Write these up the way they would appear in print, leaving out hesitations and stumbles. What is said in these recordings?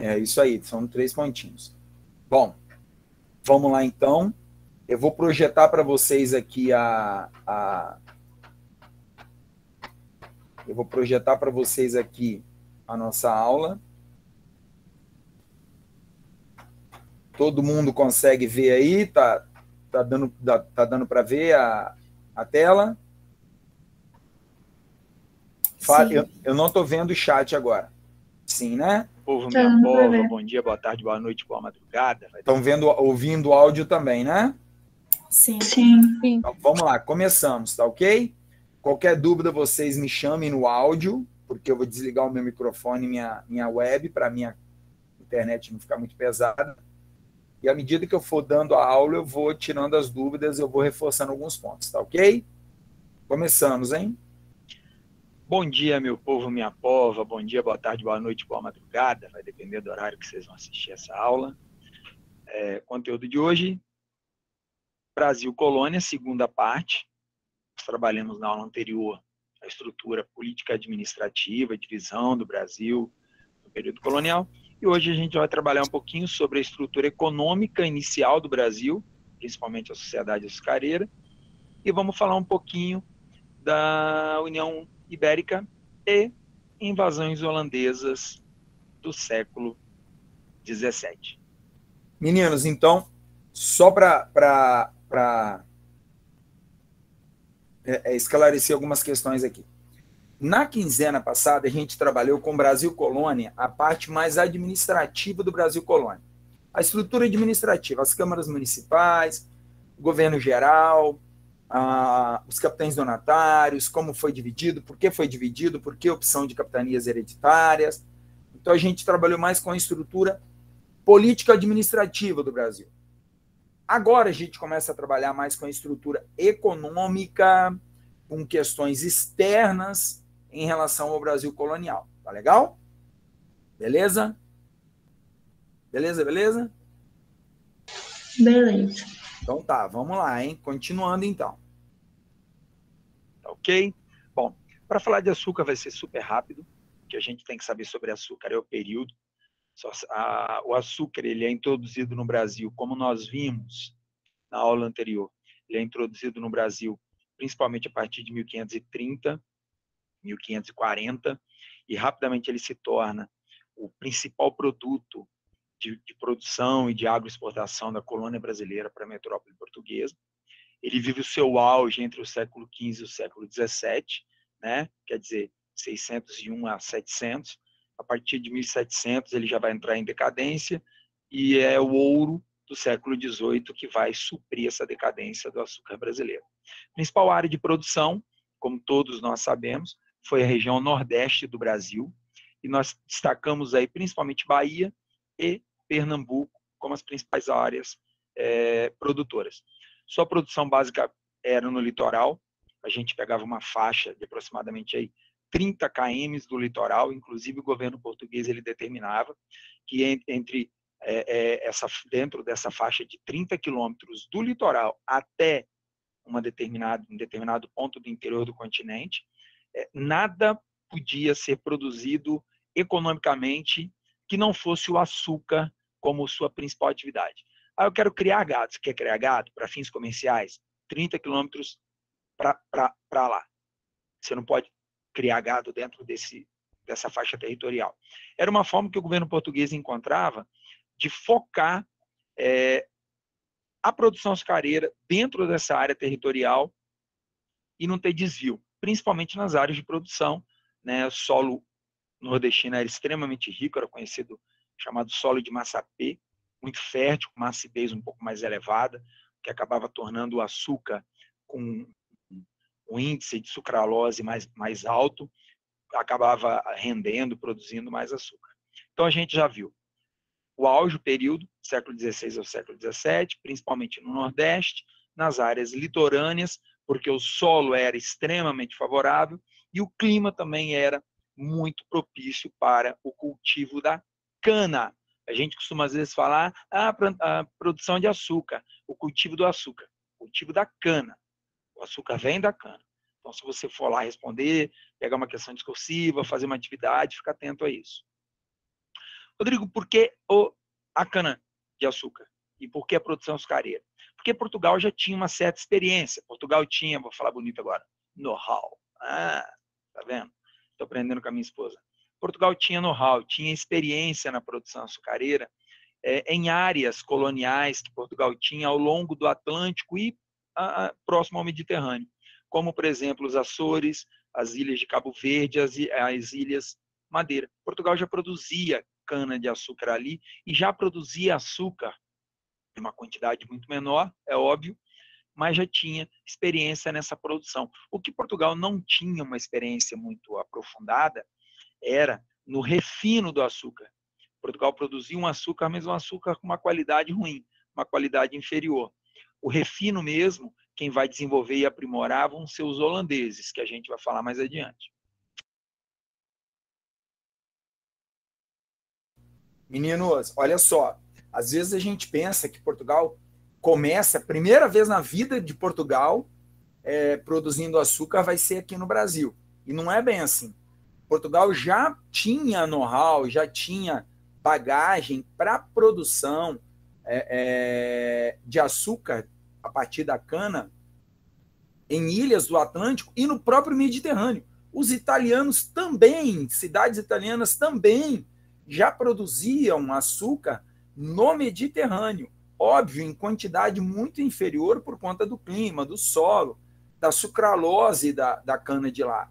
É isso aí, são 3 pontinhos. Bom, vamos lá então. Eu vou projetar para vocês aqui eu vou projetar para vocês aqui a nossa aula. Todo mundo consegue ver aí? Tá dando para ver a tela? Sim. Eu não estou vendo o chat agora. Sim, né? Povo, minha pova, bom dia, boa tarde, boa noite, boa madrugada. Estão ouvindo o áudio também, né? Sim. Então, vamos lá, começamos, tá ok? Qualquer dúvida, vocês me chamem no áudio, porque eu vou desligar o meu microfone e minha web, para minha internet não ficar muito pesada. E à medida que eu for dando a aula, eu vou tirando as dúvidas, eu vou reforçando alguns pontos, tá ok? Começamos, hein? Bom dia, meu povo, minha pova, bom dia, boa tarde, boa noite, boa madrugada, vai depender do horário que vocês vão assistir essa aula. Conteúdo de hoje, Brasil Colônia, segunda parte. Nós trabalhamos na aula anterior a estrutura política administrativa, divisão do Brasil no período colonial, e hoje a gente vai trabalhar um pouquinho sobre a estrutura econômica inicial do Brasil, principalmente a sociedade açucareira, e vamos falar um pouquinho da União Ibérica e invasões holandesas do século XVII. Meninos, então, só para esclarecer algumas questões aqui. Na quinzena passada, a gente trabalhou com o Brasil Colônia, a parte mais administrativa do Brasil Colônia. A estrutura administrativa, as câmaras municipais, o governo geral, os capitães donatários, como foi dividido, por que opção de capitanias hereditárias. Então, a gente trabalhou mais com a estrutura política administrativa do Brasil. Agora, a gente começa a trabalhar mais com a estrutura econômica, com questões externas em relação ao Brasil colonial. Tá legal? Beleza? Beleza? Beleza. Então tá, vamos lá, hein? Continuando então. Tá ok? Bom, para falar de açúcar vai ser super rápido. O que a gente tem que saber sobre açúcar é o período. O açúcar ele é introduzido no Brasil, como nós vimos na aula anterior. Ele é introduzido no Brasil principalmente a partir de 1530, 1540, e rapidamente ele se torna o principal produto de produção e de agroexportação da colônia brasileira para a metrópole portuguesa. Ele vive o seu auge entre o século XV e o século XVII, né? Quer dizer, 601 a 700. A partir de 1700 ele já vai entrar em decadência, e é o ouro do século XVIII que vai suprir essa decadência do açúcar brasileiro. A principal área de produção, como todos nós sabemos, foi a região nordeste do Brasil, e nós destacamos aí principalmente Bahia e Pernambuco como as principais áreas produtoras. Sua produção básica era no litoral, a gente pegava uma faixa de aproximadamente aí 30 km do litoral, inclusive o governo português ele determinava que dentro dessa faixa de 30 quilômetros do litoral até um determinado ponto do interior do continente, nada podia ser produzido economicamente que não fosse o açúcar como sua principal atividade. Ah, eu quero criar gado. Você quer criar gado para fins comerciais? 30 quilômetros para lá. Você não pode criar gado dentro dessa faixa territorial. Era uma forma que o governo português encontrava de focar a produção açucareira dentro dessa área territorial e não ter desvio, principalmente nas áreas de produção. Né? O solo nordestino era extremamente rico, era conhecido chamado solo de Massapê, muito fértil, com uma acidez um pouco mais elevada, que acabava tornando o açúcar com um índice de sucralose mais alto, acabava rendendo, produzindo mais açúcar. Então a gente já viu o auge, o período, século XVI ao século XVII, principalmente no Nordeste, nas áreas litorâneas, porque o solo era extremamente favorável e o clima também era muito propício para o cultivo da cana. A gente costuma às vezes falar a produção de açúcar, o cultivo do açúcar, o cultivo da cana. O açúcar vem da cana. Então, se você for lá responder, pegar uma questão discursiva, fazer uma atividade, fica atento a isso. Rodrigo, por que a cana-de-açúcar? E por que a produção açucareira? Porque Portugal já tinha uma certa experiência. Portugal tinha, vou falar bonito agora, know-how. Ah, tá vendo? Estou aprendendo com a minha esposa. Portugal tinha know-how, tinha experiência na produção açucareira em áreas coloniais que Portugal tinha ao longo do Atlântico e próximo ao Mediterrâneo, como, por exemplo, os Açores, as ilhas de Cabo Verde, as ilhas Madeira. Portugal já produzia cana-de-açúcar ali e já produzia açúcar em uma quantidade muito menor, é óbvio, mas já tinha experiência nessa produção. O que Portugal não tinha uma experiência muito aprofundada era no refino do açúcar. Portugal produzia um açúcar, mas um açúcar com uma qualidade ruim, uma qualidade inferior. O refino mesmo, quem vai desenvolver e aprimorar vão ser os holandeses, que a gente vai falar mais adiante. Meninos, olha só, às vezes a gente pensa que Portugal começa, a primeira vez na vida de Portugal, produzindo açúcar vai ser aqui no Brasil. E não é bem assim. Portugal já tinha know-how, já tinha bagagem para produção de açúcar a partir da cana em ilhas do Atlântico e no próprio Mediterrâneo. Os italianos também, cidades italianas também já produziam açúcar no Mediterrâneo, óbvio, em quantidade muito inferior por conta do clima, do solo, da sucralose da cana de lá.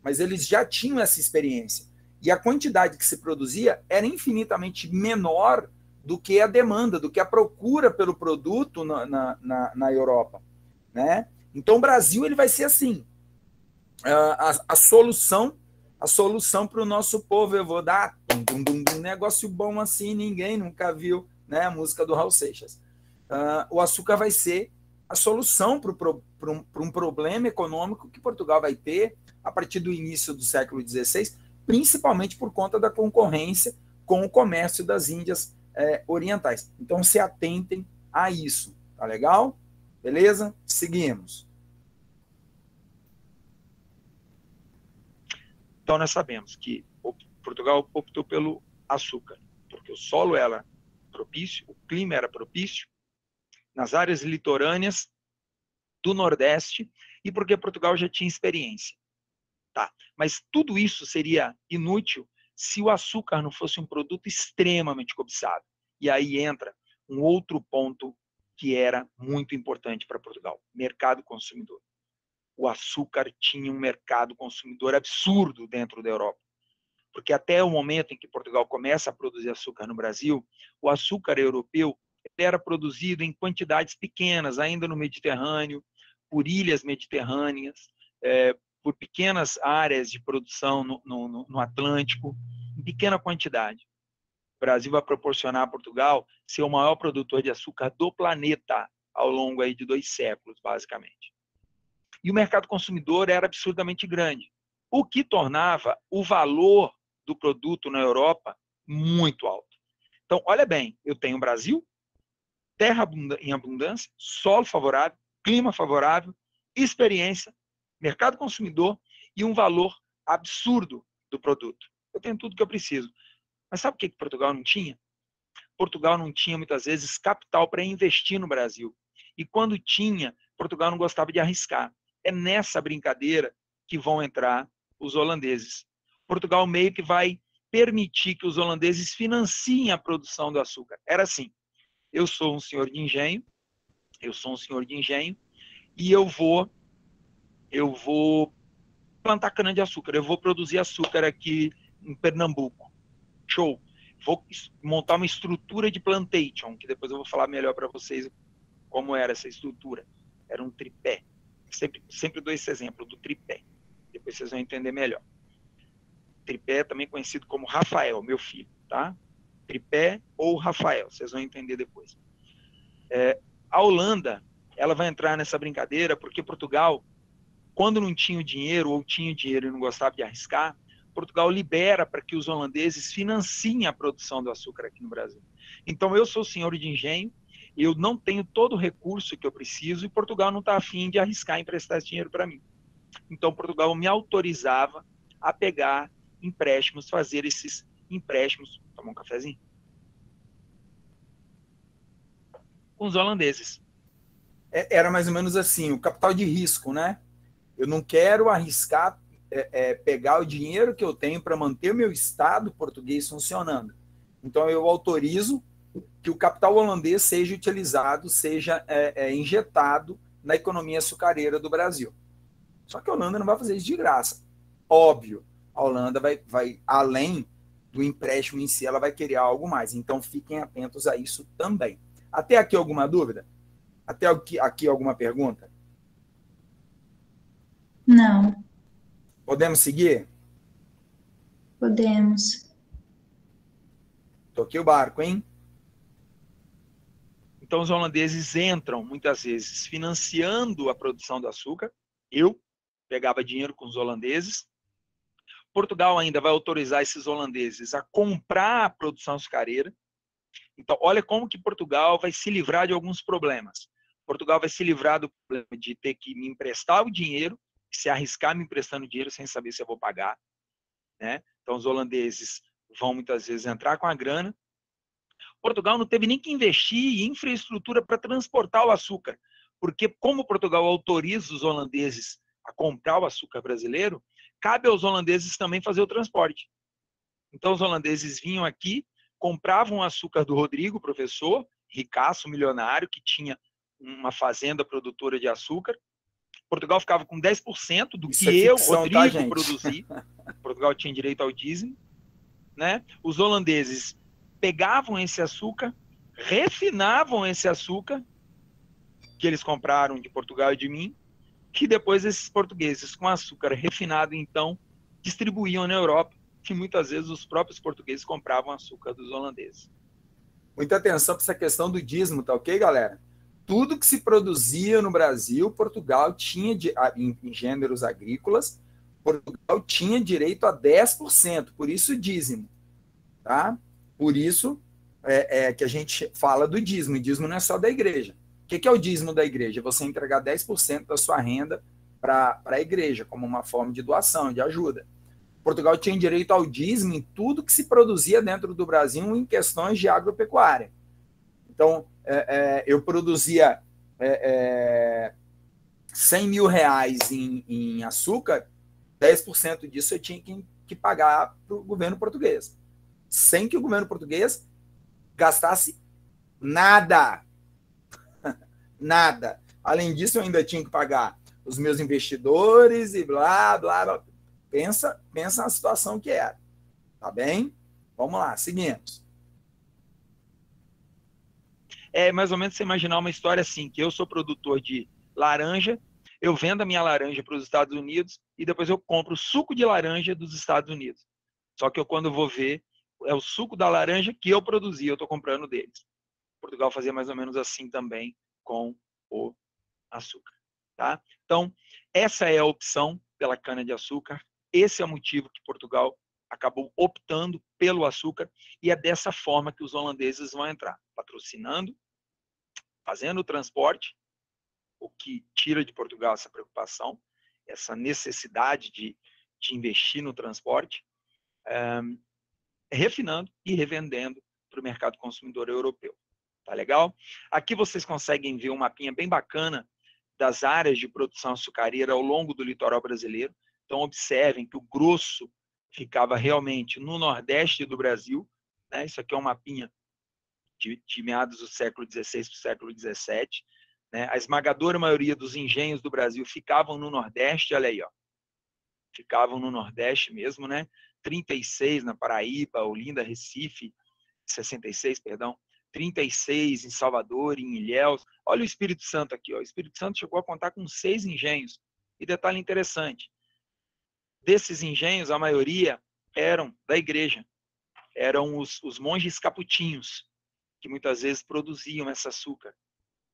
Mas eles já tinham essa experiência. E a quantidade que se produzia era infinitamente menor do que a demanda, do que a procura pelo produto na Europa, né? Então, o Brasil ele vai ser assim, a solução para o nosso povo. Eu vou dar um negócio bom assim, ninguém nunca viu, né? A música do Raul Seixas. O açúcar vai ser a solução para um problema econômico que Portugal vai ter a partir do início do século XVI, principalmente por conta da concorrência com o comércio das Índias orientais. Então, se atentem a isso, tá legal? Beleza? Seguimos. Então, nós sabemos que Portugal optou pelo açúcar, porque o solo era propício, o clima era propício, nas áreas litorâneas do Nordeste, e porque Portugal já tinha experiência. Tá? Mas tudo isso seria inútil se o açúcar não fosse um produto extremamente cobiçado. E aí entra um outro ponto que era muito importante para Portugal: mercado consumidor. O açúcar tinha um mercado consumidor absurdo dentro da Europa. Porque até o momento em que Portugal começa a produzir açúcar no Brasil, o açúcar europeu era produzido em quantidades pequenas, ainda no Mediterrâneo, por ilhas mediterrâneas, por pequenas áreas de produção no Atlântico, em pequena quantidade. O Brasil vai proporcionar a Portugal ser o maior produtor de açúcar do planeta ao longo aí de 2 séculos, basicamente. E o mercado consumidor era absurdamente grande, o que tornava o valor do produto na Europa muito alto. Então, olha bem, eu tenho o Brasil, terra em abundância, solo favorável, clima favorável, experiência, mercado consumidor e um valor absurdo do produto. Eu tenho tudo que eu preciso. Mas sabe o que Portugal não tinha? Portugal não tinha, muitas vezes, capital para investir no Brasil. E quando tinha, Portugal não gostava de arriscar. É nessa brincadeira que vão entrar os holandeses. Portugal meio que vai permitir que os holandeses financiem a produção do açúcar. Era assim: eu sou um senhor de engenho, e eu vou plantar cana-de-açúcar, eu vou produzir açúcar aqui em Pernambuco. Show! Vou montar uma estrutura de plantation, que depois eu vou falar melhor para vocês como era essa estrutura. Era um tripé. Sempre dou esse exemplo do tripé. Depois vocês vão entender melhor. Tripé é também conhecido como Rafael, meu filho, tá? Tripé ou Rafael, vocês vão entender depois. A Holanda, ela vai entrar nessa brincadeira porque Portugal, quando não tinha o dinheiro ou tinha o dinheiro e não gostava de arriscar, Portugal libera para que os holandeses financiem a produção do açúcar aqui no Brasil. Então, eu sou senhor de engenho, eu não tenho todo o recurso que eu preciso e Portugal não está afim de arriscar e emprestar esse dinheiro para mim. Então, Portugal me autorizava a pegar empréstimos, fazer esses empréstimos, tomar um cafezinho, com os holandeses. Era mais ou menos assim, o capital de risco, né? Eu não quero arriscar pegar o dinheiro que eu tenho para manter o meu Estado português funcionando. Então, eu autorizo que o capital holandês seja utilizado, seja injetado na economia açucareira do Brasil. Só que a Holanda não vai fazer isso de graça. Óbvio, a Holanda vai além do empréstimo em si, ela vai querer algo mais. Então, fiquem atentos a isso também. Até aqui alguma dúvida? Até aqui alguma pergunta? Não, Podemos seguir? podemos. Toquei o barco, hein? Então, os holandeses entram, muitas vezes, financiando a produção do açúcar. Eu pegava dinheiro com os holandeses. Portugal ainda vai autorizar esses holandeses a comprar a produção açucareira. Então, olha como que Portugal vai se livrar de alguns problemas. Portugal vai se livrar do problema de ter que me emprestar o dinheiro, se arriscar me emprestando dinheiro sem saber se eu vou pagar, né? Então, os holandeses vão muitas vezes entrar com a grana. Portugal não teve nem que investir em infraestrutura para transportar o açúcar, porque como Portugal autoriza os holandeses a comprar o açúcar brasileiro, cabe aos holandeses também fazer o transporte. Então, os holandeses vinham aqui, compravam o açúcar do Rodrigo, professor, ricaço, milionário, que tinha uma fazenda produtora de açúcar. Portugal ficava com 10% do Isso que é eu, ficção, tá, Rodrigo, gente? produzi. Portugal tinha direito ao dízimo, né? Os holandeses pegavam esse açúcar, refinavam esse açúcar que eles compraram de Portugal e de mim, que depois esses portugueses com açúcar refinado, então, distribuíam na Europa, que muitas vezes os próprios portugueses compravam açúcar dos holandeses. Muita atenção para essa questão do dízimo, tá ok, galera? Tudo que se produzia no Brasil, Portugal tinha, em gêneros agrícolas, Portugal tinha direito a 10%, por isso dízimo, tá? Por isso que a gente fala do dízimo. O dízimo não é só da igreja. O que é o dízimo da igreja? Você entregar 10% da sua renda para a igreja, como uma forma de doação, de ajuda. Portugal tinha direito ao dízimo em tudo que se produzia dentro do Brasil em questões de agropecuária. Então, eu produzia 100 mil reais em açúcar, 10% disso eu tinha que pagar para o governo português, sem que o governo português gastasse nada. Nada. Além disso, eu ainda tinha que pagar os meus investidores e blá, blá, blá. Pensa na situação que era. Tá bem? Vamos lá, seguimos. É mais ou menos você imaginar uma história assim, que eu sou produtor de laranja, eu vendo a minha laranja para os Estados Unidos e depois eu compro o suco de laranja dos Estados Unidos. Só que eu, quando vou ver, é o suco da laranja que eu produzi, eu estou comprando deles. Portugal fazia mais ou menos assim também com o açúcar. Tá? Então, essa é a opção pela cana-de-açúcar. Esse é o motivo que Portugal acabou optando pelo açúcar e é dessa forma que os holandeses vão entrar, patrocinando, fazendo o transporte, o que tira de Portugal essa preocupação, essa necessidade de investir no transporte, refinando e revendendo para o mercado consumidor europeu. Tá legal? Aqui vocês conseguem ver um mapinha bem bacana das áreas de produção açucareira ao longo do litoral brasileiro. Então, observem que o grosso ficava realmente no nordeste do Brasil. Né? Isso aqui é um mapinha de meados do século XVI para o século XVII. Né? A esmagadora maioria dos engenhos do Brasil ficavam no nordeste, olha aí, ó. Ficavam no nordeste mesmo, né? 36 na Paraíba, Olinda, Recife, 66, perdão. 36 em Salvador, em Ilhéus. Olha o Espírito Santo aqui. Ó. O Espírito Santo chegou a contar com 6 engenhos. E detalhe interessante, desses engenhos, a maioria eram da igreja. Eram os monges caputinhos, que muitas vezes produziam esse açúcar.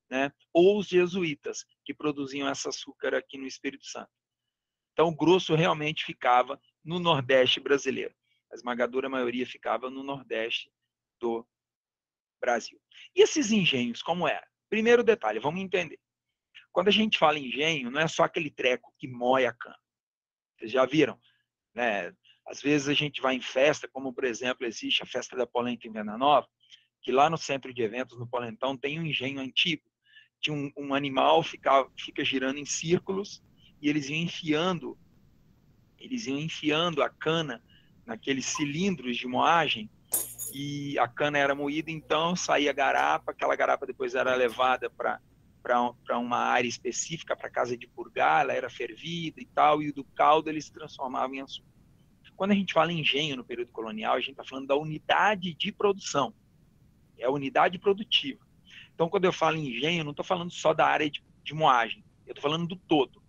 Né? Ou os jesuítas, que produziam esse açúcar aqui no Espírito Santo. Então, o grosso realmente ficava no Nordeste brasileiro. A esmagadora maioria ficava no Nordeste do Brasil. E esses engenhos, como era? Primeiro detalhe, vamos entender. Quando a gente fala engenho, não é só aquele treco que moe a cana. Vocês já viram? Né? Às vezes a gente vai em festa, como por exemplo existe a festa da polenta em Venda Nova, que lá no centro de eventos, no Polentão, tem um engenho antigo, que um animal fica girando em círculos e eles iam enfiando a cana naqueles cilindros de moagem, e a cana era moída, então saía garapa, aquela garapa depois era levada para uma área específica, para casa de purgar, ela era fervida e tal, e do caldo eles transformavam em açúcar. Quando a gente fala em engenho no período colonial, a gente está falando da unidade de produção, é a unidade produtiva. Então, quando eu falo em engenho, eu não estou falando só da área de moagem, eu estou falando do todo.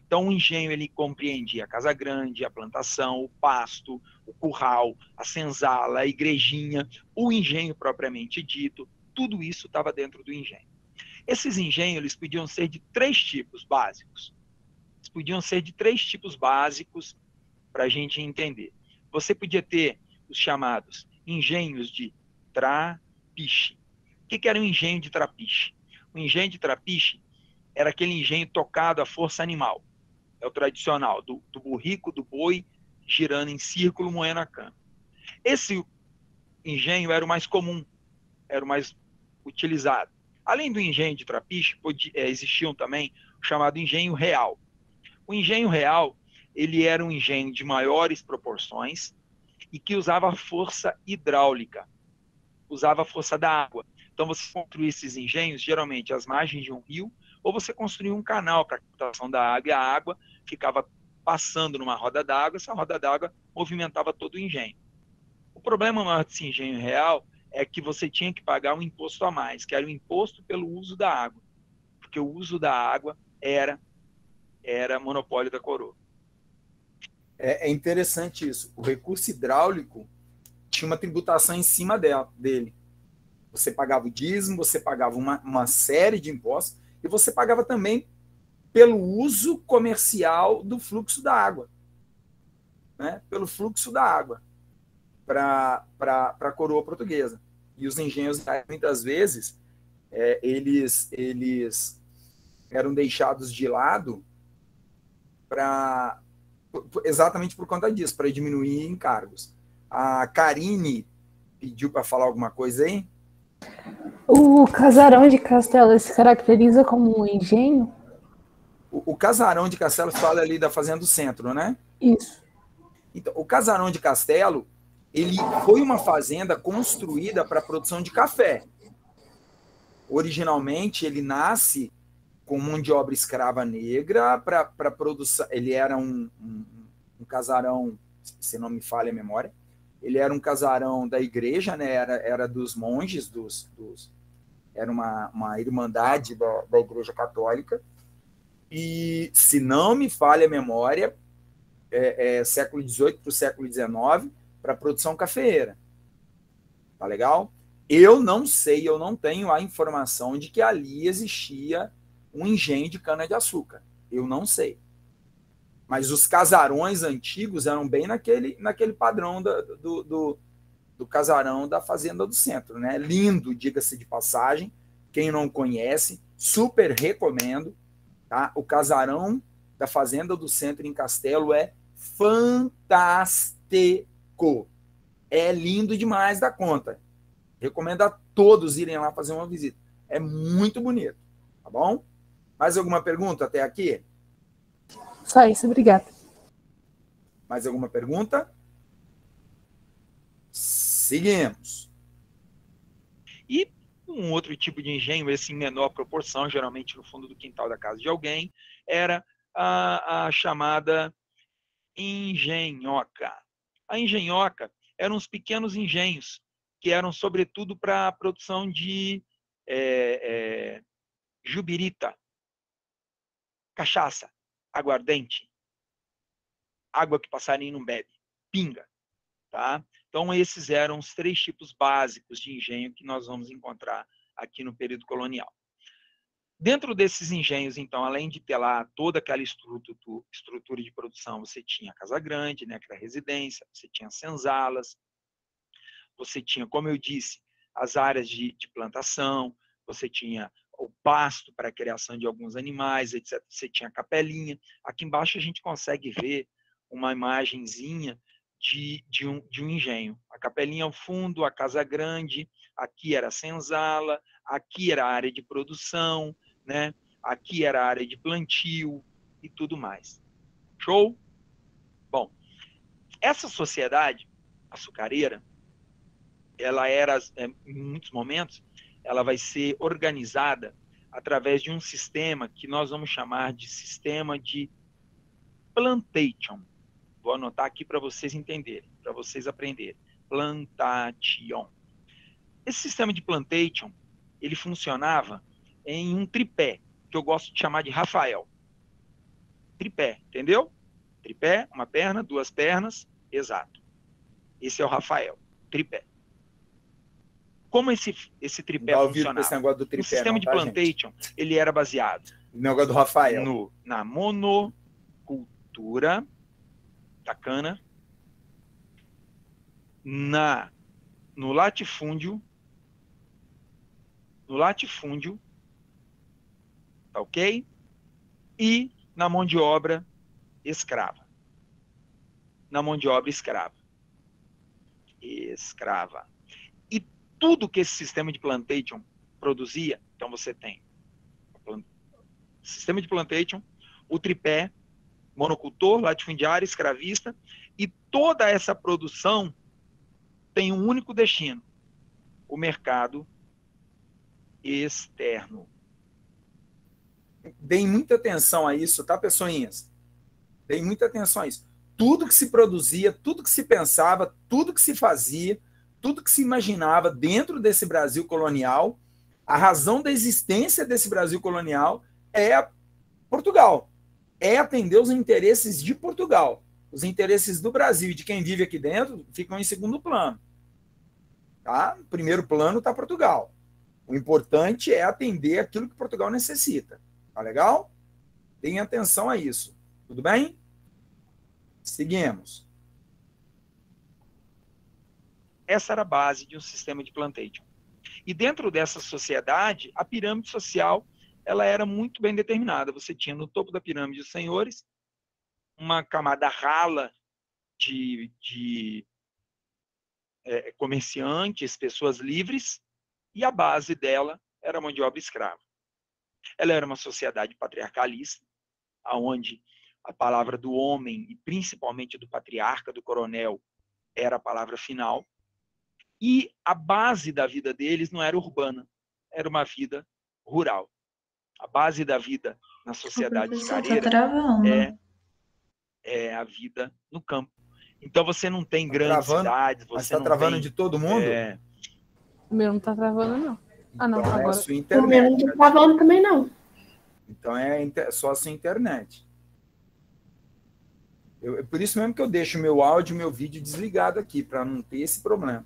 Então, o engenho ele compreendia a casa grande, a plantação, o pasto, o curral, a senzala, a igrejinha, o engenho propriamente dito, tudo isso estava dentro do engenho. Esses engenhos eles podiam ser de 3 tipos básicos. Eles podiam ser de 3 tipos básicos para a gente entender. Você podia ter os chamados engenhos de trapiche. O que era um engenho de trapiche? O engenho de trapiche era aquele engenho tocado à força animal. É o tradicional, do burrico, do boi, girando em círculo, moendo a cana. Esse engenho era o mais comum, era o mais utilizado. Além do engenho de trapiche, existiam também o chamado engenho real. O engenho real, ele era um engenho de maiores proporções e que usava força hidráulica, usava a força da água. Então, você construía esses engenhos, geralmente, às margens de um rio, ou você construía um canal para a captação da água, e a água ficava passando numa roda d'água, essa roda d'água movimentava todo o engenho. O problema maior desse engenho real é que você tinha que pagar um imposto a mais, que era o imposto pelo uso da água, porque o uso da água era monopólio da coroa. É interessante isso. O recurso hidráulico tinha uma tributação em cima dele. Você pagava o dízimo, você pagava uma série de impostos, e você pagava também pelo uso comercial do fluxo da água, né? Pelo fluxo da água para a coroa portuguesa. E os engenhos, muitas vezes, eles eram deixados de lado exatamente por conta disso, para diminuir encargos. A Karine pediu para falar alguma coisa aí? O casarão de Castelo se caracteriza como um engenho? O casarão de Castelo fala ali da Fazenda do Centro, né? Isso. Então, o casarão de Castelo, ele foi uma fazenda construída para a produção de café. Originalmente, ele nasce com mão de obra escrava negra para produção. Ele era um casarão, se não me falha a memória, ele era um casarão da igreja, né? Era dos monges, era uma irmandade da Igreja Católica. E, se não me falha a memória, século XVIII para o século XIX, para produção cafeeira. Tá legal? Eu não sei, eu não tenho a informação de que ali existia um engenho de cana-de-açúcar. Eu não sei. Mas os casarões antigos eram bem naquele padrão do casarão da Fazenda do Centro, né? Lindo, diga-se de passagem. Quem não conhece, super recomendo. Tá? O casarão da Fazenda do Centro em Castelo é fantástico. É lindo demais da conta. Recomendo a todos irem lá fazer uma visita. É muito bonito. Tá bom? Mais alguma pergunta até aqui? Só isso, obrigada. Mais alguma pergunta? Seguimos. E um outro tipo de engenho, esse em menor proporção, geralmente no fundo do quintal da casa de alguém, era a chamada engenhoca. A engenhoca eram uns pequenos engenhos, que eram sobretudo para a produção de jubirita, cachaça, aguardente, água que passarinho não bebe, pinga. Tá? Então, esses eram os 3 tipos básicos de engenho que nós vamos encontrar aqui no período colonial. Dentro desses engenhos, então, além de ter lá toda aquela estrutura de produção, você tinha a casa grande, né, que era a residência, você tinha senzalas, você tinha, como eu disse, as áreas de plantação, você tinha o pasto para a criação de alguns animais, etc. Você tinha a capelinha. Aqui embaixo a gente consegue ver uma imagenzinha de um engenho. A capelinha ao fundo, a casa grande, aqui era a senzala, aqui era a área de produção, né? Aqui era a área de plantio e tudo mais. Show? Bom, essa sociedade açucareira, ela era, em muitos momentos, ela vai ser organizada através de um sistema que nós vamos chamar de sistema de plantation. Vou anotar aqui para vocês entenderem, para vocês aprenderem. Plantation. Esse sistema de plantation, ele funcionava em um tripé, que eu gosto de chamar de Rafael. Tripé, entendeu? Tripé, uma perna, duas pernas, exato. Esse é o Rafael, tripé. Como esse tripé funcionava? Esse negócio do tripé, o sistema de plantation, ele era baseado o negócio do Rafael. Na monocultura da cana, no latifúndio, tá ok? E na mão de obra escrava. E tudo que esse sistema de plantation produzia, então você tem o sistema de plantation, o tripé, monocultor, latifundiário, escravista, e toda essa produção tem um único destino: o mercado externo. Deem muita atenção a isso, tá, pessoinhas? Deem muita atenção a isso. Tudo que se produzia, tudo que se pensava, tudo que se fazia, tudo que se imaginava dentro desse Brasil colonial, a razão da existência desse Brasil colonial é Portugal. É atender os interesses de Portugal. Os interesses do Brasil e de quem vive aqui dentro ficam em segundo plano. Tá? No primeiro plano está Portugal. O importante é atender aquilo que Portugal necessita. Tá legal? Tenham atenção a isso. Tudo bem? Seguimos. Essa era a base de um sistema de plantation. E dentro dessa sociedade, a pirâmide social, ela era muito bem determinada. Você tinha no topo da pirâmide os senhores, uma camada rala de comerciantes, pessoas livres, e a base dela era a mão de obra escrava. Ela era uma sociedade patriarcalista, onde a palavra do homem, e principalmente do patriarca, do coronel, era a palavra final. E a base da vida deles não era urbana, era uma vida rural. A base da vida na sociedade açucareira é a vida no campo. Então você não tem grandes cidades. Mas está travando de todo mundo? O meu não está travando, não. Ah, não, então agora. É a sua internet. O meu não está travando também, não. Então é só a sua internet. Por isso mesmo que eu deixo meu áudio e meu vídeo desligado aqui, para não ter esse problema.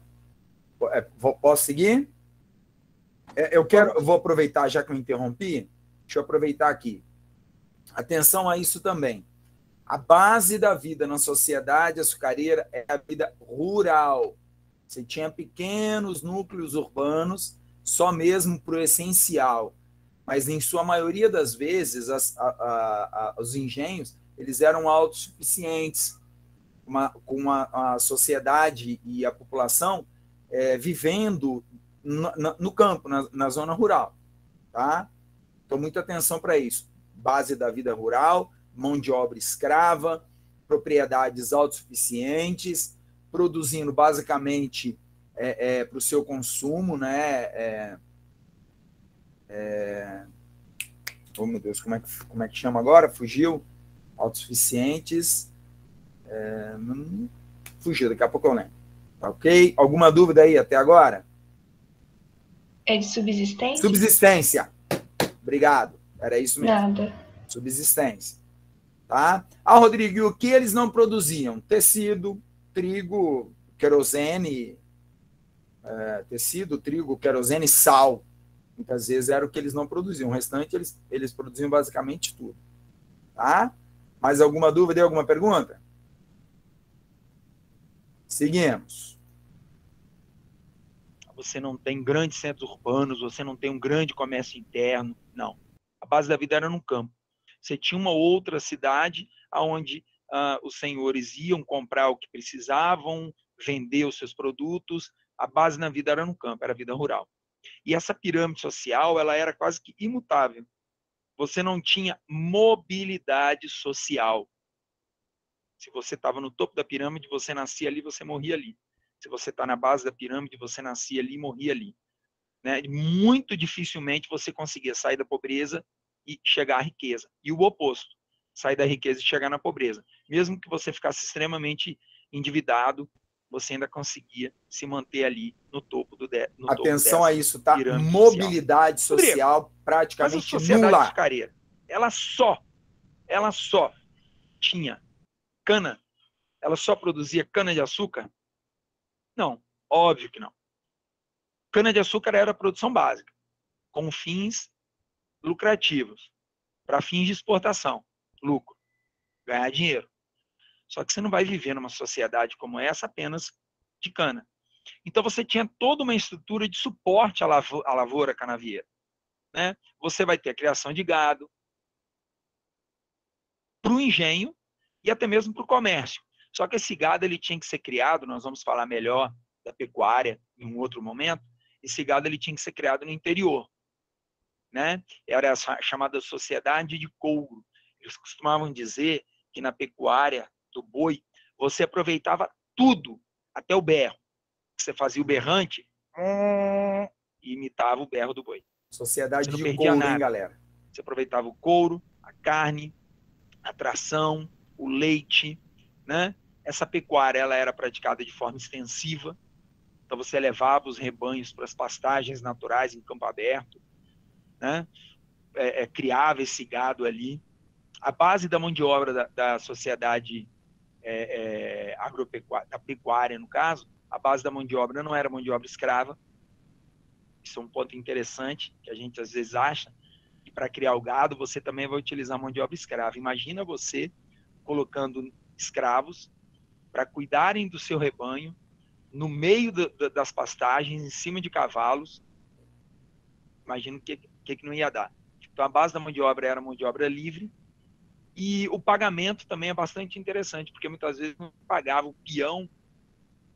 Posso seguir? Eu vou aproveitar, já que eu interrompi, deixa eu aproveitar aqui. Atenção a isso também. A base da vida na sociedade açucareira é a vida rural. Você tinha pequenos núcleos urbanos, só mesmo para o essencial. Mas, em sua maioria das vezes, os engenhos eles eram autossuficientes, com a sociedade e a população vivendo no campo, na zona rural. Tá? Então, muita atenção para isso. Base da vida rural, mão de obra escrava, propriedades autossuficientes, produzindo basicamente para o seu consumo, né? Oh, meu Deus, como é que chama agora? Fugiu? Autossuficientes. Fugiu, daqui a pouco eu lembro. Tá ok? Alguma dúvida aí até agora? É de subsistência? Subsistência. Obrigado. Era isso mesmo. Nada. Subsistência. Tá? Rodrigo, e o que eles não produziam? Tecido, trigo, querosene, sal. Muitas vezes era o que eles não produziam. O restante, eles produziam basicamente tudo. Tá? Mais alguma dúvida e alguma pergunta? Seguimos. Você não tem grandes centros urbanos, você não tem um grande comércio interno. Não. A base da vida era no campo. Você tinha uma outra cidade onde os senhores iam comprar o que precisavam, vender os seus produtos, a base na vida era no campo, era a vida rural. E essa pirâmide social, ela era quase que imutável. Você não tinha mobilidade social. Se você estava no topo da pirâmide, você nascia ali, você morria ali. Se você está na base da pirâmide, você nascia ali e morria ali. Né? Muito dificilmente você conseguia sair da pobreza e chegar à riqueza. E o oposto, sair da riqueza e chegar na pobreza. Mesmo que você ficasse extremamente endividado, você ainda conseguia se manter ali no topo Atenção a isso, tá? pirâmide Mobilidade social mas a praticamente sociedade nula. açucareira, ela só tinha cana? Ela só produzia cana-de-açúcar? Não, óbvio que não. Cana-de-açúcar era a produção básica, com fins lucrativos, para fins de exportação, lucro, ganhar dinheiro. Só que você não vai viver numa sociedade como essa apenas de cana. Então você tinha toda uma estrutura de suporte à lavoura canavieira. Né? Você vai ter a criação de gado, para o engenho e até mesmo para o comércio. Só que esse gado ele tinha que ser criado, nós vamos falar melhor da pecuária em um outro momento, esse gado ele tinha que ser criado no interior. Né? Era a chamada sociedade de couro. Eles costumavam dizer que na pecuária do boi, você aproveitava tudo, até o berro. Você fazia o berrante e imitava o berro do boi. Sociedade de couro, hein, galera? Você aproveitava o couro, a carne, a tração, o leite, né? Essa pecuária ela era praticada de forma extensiva. Então você levava os rebanhos para as pastagens naturais em campo aberto, né? Criava esse gado ali. A base da mão de obra da sociedade agropecuária, da pecuária no caso, a base da mão de obra não era mão de obra escrava. Isso é um ponto interessante que a gente às vezes acha que para criar o gado você também vai utilizar mão de obra escrava. Imagina você colocando escravos para cuidarem do seu rebanho no meio das pastagens, em cima de cavalos. Imagina o que não ia dar. Então a base da mão de obra era mão de obra livre. E o pagamento também é bastante interessante, porque muitas vezes não pagava o peão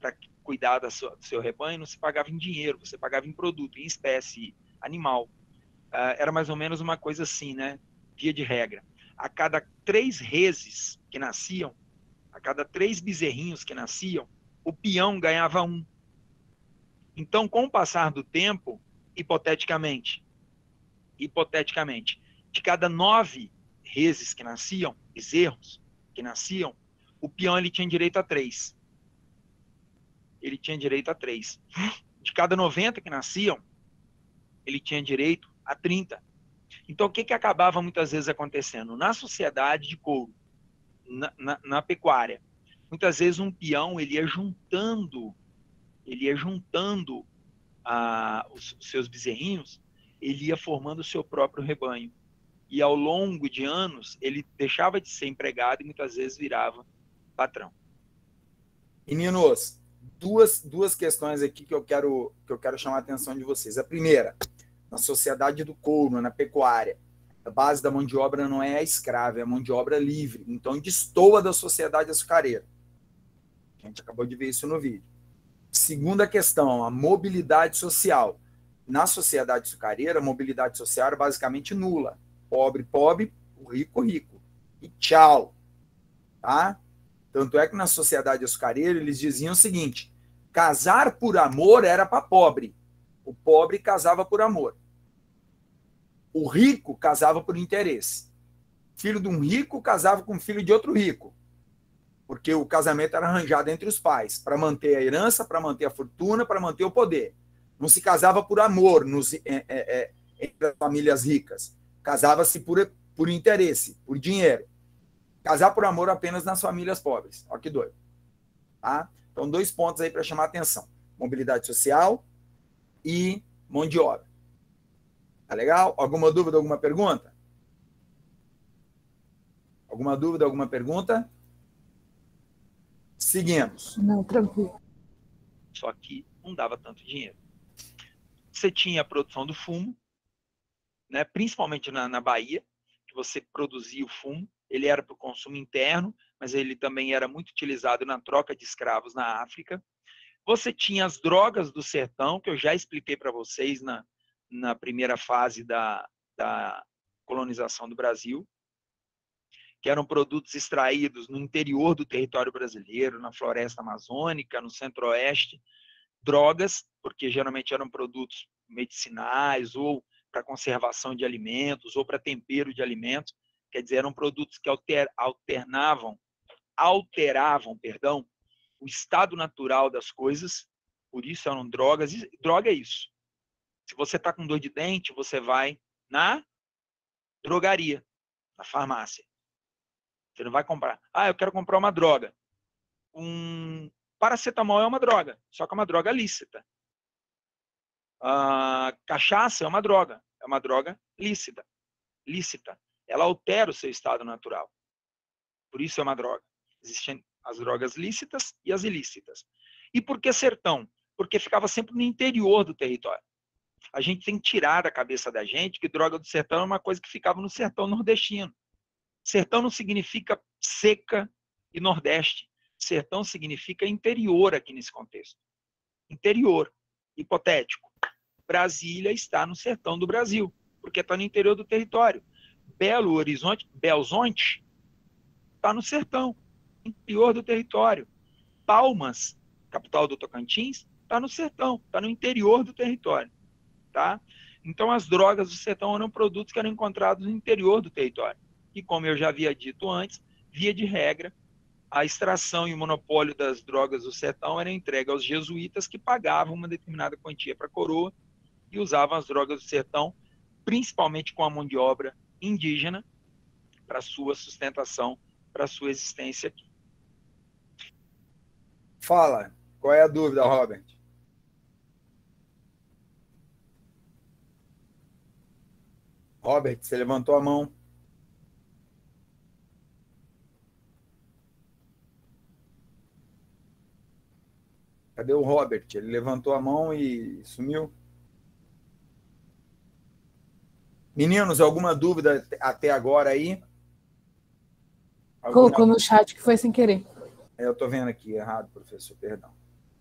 para cuidar do seu rebanho, não se pagava em dinheiro, você pagava em produto, em espécie animal. Era mais ou menos uma coisa assim, né? Via de regra. A cada 3 reses que nasciam, a cada 3 bezerrinhos que nasciam, o peão ganhava 1. Então, com o passar do tempo, hipoteticamente, de cada 9 reses que nasciam, bezerros que nasciam, o peão ele tinha direito a 3. Ele tinha direito a 3. De cada 90 que nasciam, ele tinha direito a 30. Então, o que acabava muitas vezes acontecendo? Na sociedade de couro, na pecuária, muitas vezes um peão ele ia juntando os seus bezerrinhos, ele ia formando o seu próprio rebanho. E ao longo de anos, ele deixava de ser empregado e muitas vezes virava patrão. Meninos, duas questões aqui que eu quero chamar a atenção de vocês. A primeira, na sociedade do couro, na pecuária, a base da mão de obra não é a escrava, é a mão de obra livre. Então, destoa da sociedade açucareira. A gente acabou de ver isso no vídeo. Segunda questão, a mobilidade social. Na sociedade açucareira, a mobilidade social era basicamente nula. Pobre, pobre, rico, rico. E tchau. Tá? Tanto é que na sociedade açucareira eles diziam o seguinte: casar por amor era para pobre. O pobre casava por amor. O rico casava por interesse. Filho de um rico casava com filho de outro rico. Porque o casamento era arranjado entre os pais, para manter a herança, para manter a fortuna, para manter o poder. Não se casava por amor entre as famílias ricas. Casava-se por interesse, por dinheiro. Casar por amor apenas nas famílias pobres. Olha que doido. Tá? Então, 2 pontos aí para chamar a atenção. Mobilidade social e mão de obra. Tá legal? Alguma dúvida, alguma pergunta? Alguma dúvida, alguma pergunta? Seguimos. Não, tranquilo. Só que não dava tanto dinheiro. Você tinha a produção do fumo, né? Principalmente na Bahia, que você produzia o fumo. Ele era para o consumo interno, mas ele também era muito utilizado na troca de escravos na África. Você tinha as drogas do sertão, que eu já expliquei para vocês na primeira fase da colonização do Brasil, que eram produtos extraídos no interior do território brasileiro, na floresta amazônica, no centro-oeste, drogas, porque geralmente eram produtos medicinais ou para conservação de alimentos ou para tempero de alimentos, quer dizer, eram produtos que alteravam, perdão, o estado natural das coisas, por isso eram drogas. E droga é isso. Se você está com dor de dente, você vai na drogaria, na farmácia. Você não vai comprar. Ah, eu quero comprar uma droga. Paracetamol é uma droga, só que é uma droga lícita. Cachaça é uma droga lícita. Ela altera o seu estado natural. Por isso é uma droga. Existem as drogas lícitas e as ilícitas. E por que sertão? Porque ficava sempre no interior do território. A gente tem que tirar da cabeça da gente que droga do sertão é uma coisa que ficava no sertão nordestino. Sertão não significa seca e nordeste. Sertão significa interior aqui nesse contexto. Interior. Hipotético. Brasília está no sertão do Brasil, porque está no interior do território. Belo Horizonte, Belzonte, está no sertão, interior do território. Palmas, capital do Tocantins, está no sertão, está no interior do território. Tá? Então, as drogas do sertão eram produtos que eram encontrados no interior do território. E, como eu já havia dito antes, via de regra, a extração e o monopólio das drogas do sertão era entregue aos jesuítas, que pagavam uma determinada quantia para a coroa e usavam as drogas do sertão, principalmente com a mão de obra indígena, para sua sustentação, para sua existência aqui. Fala, qual é a dúvida, Robert? Robert, você levantou a mão. Cadê o Robert? Ele levantou a mão e sumiu. Meninos, alguma dúvida até agora aí? Colocou no chat que foi sem querer. Eu estou vendo aqui errado, professor, perdão.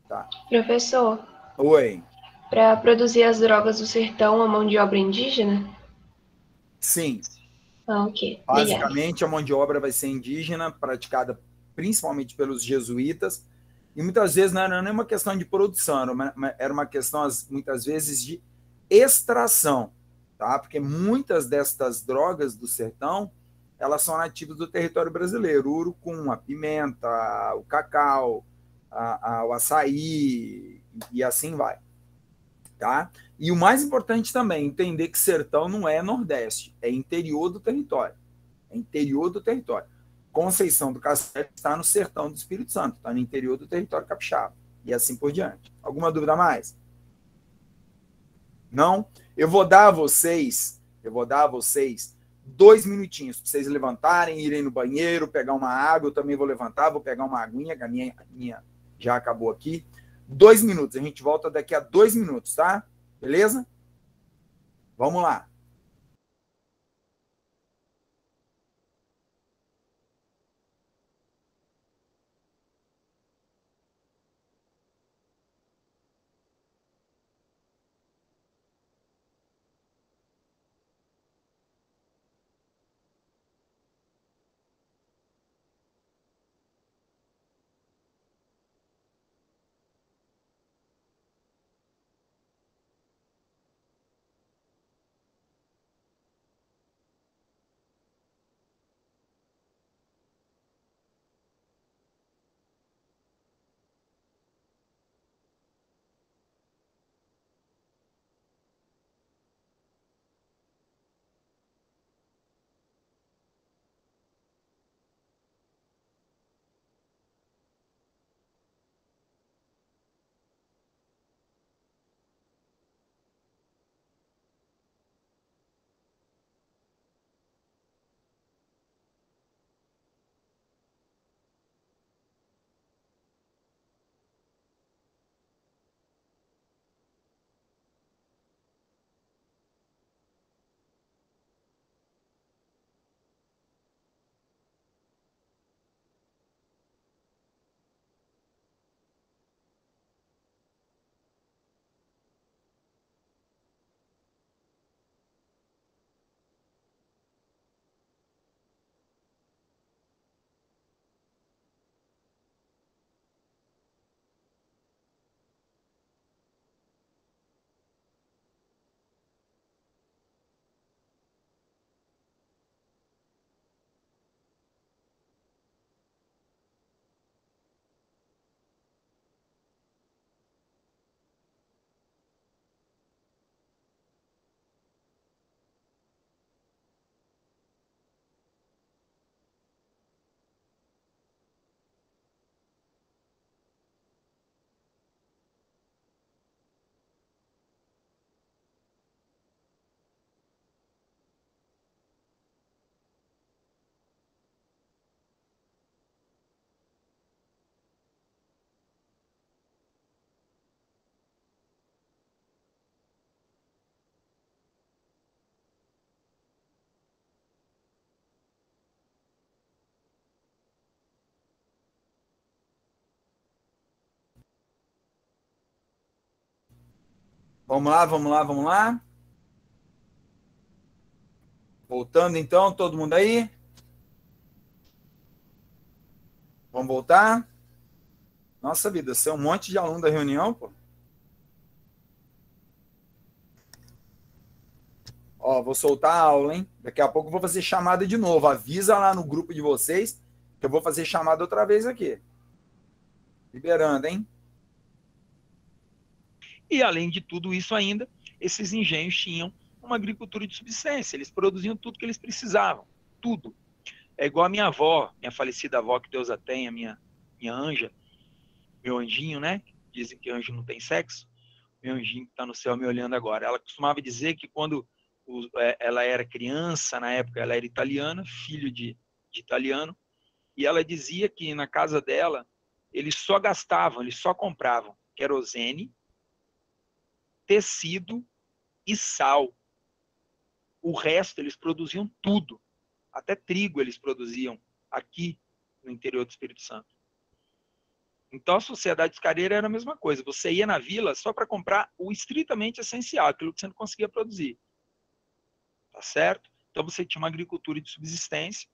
Tá. Professor, Oi. para produzir as drogas do sertão, a mão de obra indígena? Sim. Ok. Basicamente, a mão de obra vai ser indígena, praticada principalmente pelos jesuítas, e muitas vezes não era nem uma questão de produção, era uma questão, muitas vezes, de extração, tá? Porque muitas destas drogas do sertão, elas são nativas do território brasileiro, o urucum, a pimenta, o cacau, o açaí, e assim vai, tá? E o mais importante também, entender que sertão não é nordeste, é interior do território. É interior do território. Conceição do Castelo está no sertão do Espírito Santo, está no interior do território capixaba. E assim por diante. Alguma dúvida a mais? Não? Eu vou dar a vocês 2 minutinhos para vocês levantarem, irem no banheiro, pegar uma água. Eu também vou levantar, vou pegar uma aguinha, que a minha já acabou aqui. 2 minutos. A gente volta daqui a 2 minutos, tá? Beleza? Vamos lá. Vamos lá, vamos lá, vamos lá. Voltando então, todo mundo aí? Vamos voltar? Nossa vida, você é um monte de aluno da reunião, pô. Ó, vou soltar a aula, hein? Daqui a pouco eu vou fazer chamada de novo. Avisa lá no grupo de vocês que eu vou fazer chamada outra vez aqui. Liberando, hein? E, além de tudo isso ainda, esses engenhos tinham uma agricultura de subsistência. Eles produziam tudo que eles precisavam. Tudo. É igual a minha avó, minha falecida avó, que Deus a tenha, minha anja, meu anjinho, né? Dizem que anjo não tem sexo. Meu anjinho que está no céu me olhando agora. Ela costumava dizer que quando ela era criança, na época ela era italiana, filho de italiano, e ela dizia que na casa dela eles só gastavam, eles só compravam querosene, tecido e sal. O resto eles produziam tudo. Até trigo eles produziam aqui no interior do Espírito Santo. Então a sociedade escareira era a mesma coisa. Você ia na vila só para comprar o estritamente essencial, aquilo que você não conseguia produzir. Tá certo? Então você tinha uma agricultura de subsistência,